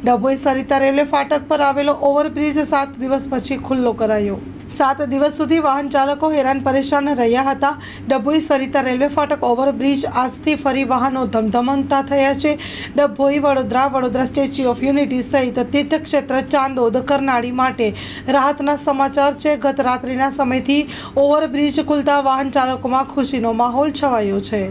Dabhoi Sarita railway ફાટક પર આવેલો ઓવરબ્રિજ 7 દિવસ પછી ખુલ્લો કરાયો। 7 દિવસ સુધી વાહન ચાલકો હેરાન પરેશાન રહ્યા હતા। ડભોઈ સરિતા રેલવે ફાટક ઓવરબ્રિજ આજથી ફરી વાહનો ધમધમતા થયા છે। Dabhoi Vadodara statue of unity સહિત તીર્થક્ષેત્ર ચાંદોદ કરનાળી માટે રાહતના સમાચાર છે। ગત રાત્રિના સમયથી ઓવરબ્રિજ ખુલતા વાહન ચાલકોમાં ખુશીનો માહોલ છવાયો છે।